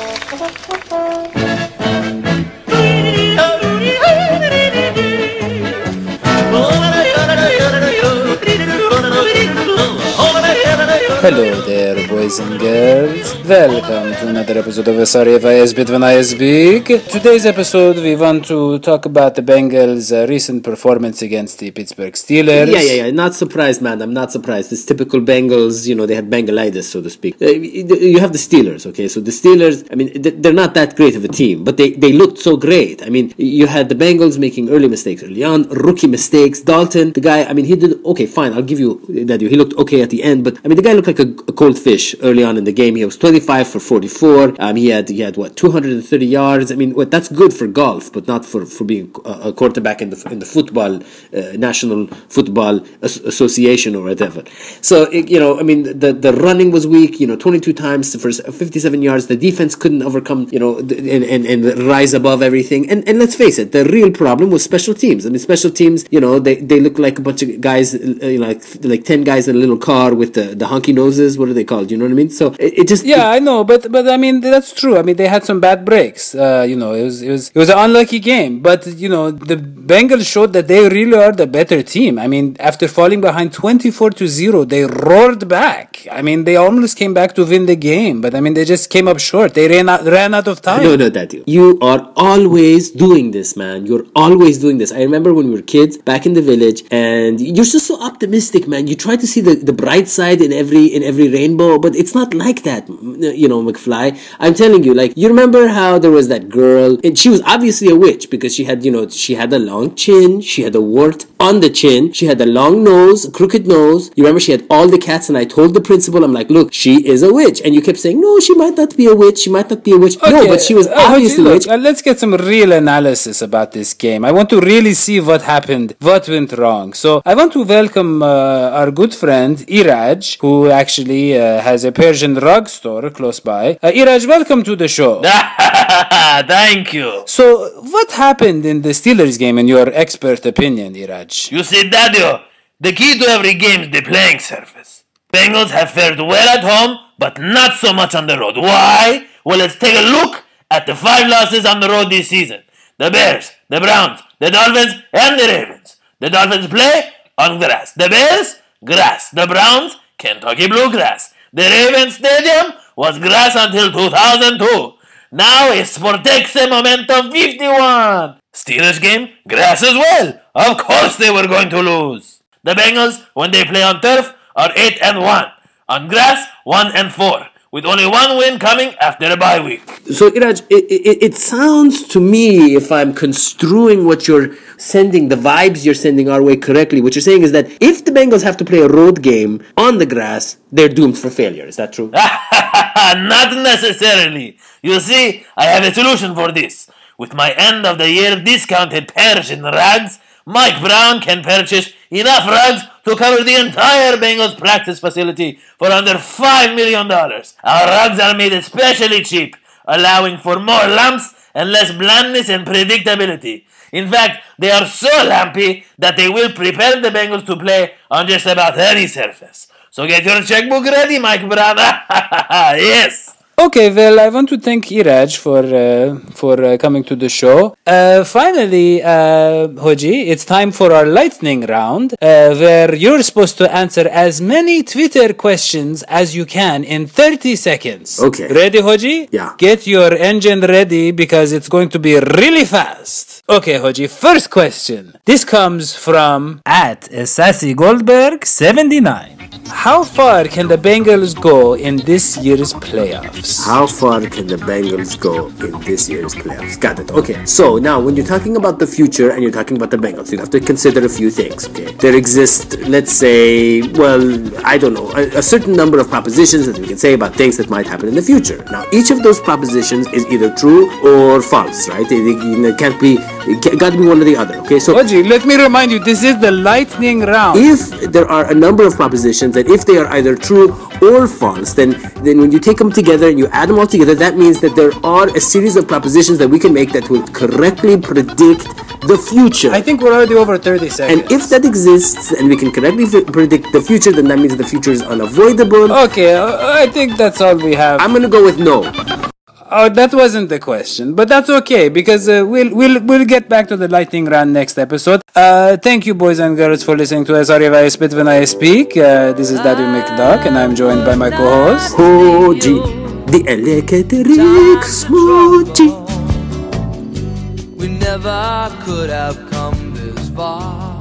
Hello there, boys and girls. Welcome to another episode of Sorry If I Bit When I Speak. Today's episode, we want to talk about the Bengals' recent performance against the Pittsburgh Steelers. Yeah. Not surprised, man. I'm not surprised. It's typical Bengals, they had Bengalitis, so to speak. You have the Steelers, okay? So the Steelers, I mean, they're not that great of a team, but they looked so great. I mean, you had the Bengals making early mistakes early on, rookie mistakes. Dalton, the guy, I mean, he did, okay, fine, I'll give you that. He looked okay at the end, but, I mean, the guy looked like a cold fish early on in the game. He was 25 for 44. He had what, 230 yards. I mean, that's good for golf, but not for being a quarterback in the football, National Football Association or whatever. So, I mean, the running was weak, 22 times for 57 yards. The defense couldn't overcome, and rise above everything. And let's face it, the real problem was special teams. I mean, special teams, they look like a bunch of guys, like 10 guys in a little car with the honky noses. What are they called? You know what I mean? So it just... Yeah, I know, but I mean, that's true. I mean, they had some bad breaks. It was an unlucky game. But, the Bengals showed that they really are the better team. I mean, after falling behind 24-0, they roared back. I mean, they almost came back to win the game. But, I mean, they just came up short. They ran out of time. No, Daddy. You are always doing this, man. You're always doing this. I remember when we were kids back in the village, and you're just so optimistic, man. You try to see the bright side in every rainbow, but it's not like that, McFly. I'm telling you, you remember how there was that girl, and she was obviously a witch because she had a long chin, she had a wart on the chin, she had a long nose, a crooked nose. You remember she had all the cats, and I told the principal, I'm like, look, she is a witch, and you kept saying, no, she might not be a witch, Okay, no, but she was obviously a witch. Let's get some real analysis about this game. I want to really see what happened, what went wrong. So I want to welcome our good friend Iraj, who actually has a Persian rug store close by. Iraj, welcome to the show. Thank you. So, what happened in the Steelers game in your expert opinion, Iraj? You see, Dadio, the key to every game is the playing surface. Bengals have fared well at home, but not so much on the road. Why? Well, let's take a look at the 5 losses on the road this season. The Bears, the Browns, the Dolphins, and the Ravens. The Dolphins play on grass. The Bears, grass. The Browns, Kentucky bluegrass. The Ravens Stadium was grass until 2002. Now it's Sportexe Momento 51. Steelers game, grass as well. Of course they were going to lose. The Bengals, when they play on turf, are 8-1. On grass, 1-4. With only one win coming after a bye week. So, Iraj, it sounds to me, if I'm construing what you're sending, the vibes you're sending our way correctly, what you're saying is that if the Bengals have to play a road game on the grass, they're doomed for failure. Is that true? Not necessarily. You see, I have a solution for this. With my end-of-the-year discounted Persian rugs, Mike Brown can purchase enough rugs to cover the entire Bengals practice facility for under $5 million. Our rugs are made especially cheap, allowing for more lumps and less blandness and predictability. In fact, they are so lumpy that they will prepare the Bengals to play on just about any surface. So get your checkbook ready, Mike Brown. Yes. Okay, well, I want to thank Iraj for coming to the show. Finally, Hoji, it's time for our lightning round, where you're supposed to answer as many Twitter questions as you can in 30 seconds. Okay. Ready, Hoji? Yeah. Get your engine ready because it's going to be really fast. Okay, Hoji, first question. This comes from @SassyGoldberg79. How far can the Bengals go in this year's playoffs? How far can the Bengals go in this year's playoffs? Got it. Okay. So now when you're talking about the future and you're talking about the Bengals, you have to consider a few things. Okay. There exist, let's say, I don't know, a certain number of propositions that we can say about things that might happen in the future. Now, each of those propositions is either true or false, right? It can't be, it got to be one or the other. Okay. So, Oji, let me remind you, this is the lightning round. If there are a number of propositions that if they are either true or false, then when you take them together and you add them all together, that means that there are a series of propositions that we can make that will correctly predict the future. I think we're already over 30 seconds. And if that exists and we can correctly predict the future, then that means the future is unavoidable. Okay, I think that's all we have. I'm going to go with no. Oh, that wasn't the question, but that's okay because we'll get back to the lightning round next episode. Thank you, boys and girls, for listening to Sorry If I Spit When I Speak. This is Daddy McDuck, and I'm joined by my co-host Hoji, the electric smoochie. We never could have come this far.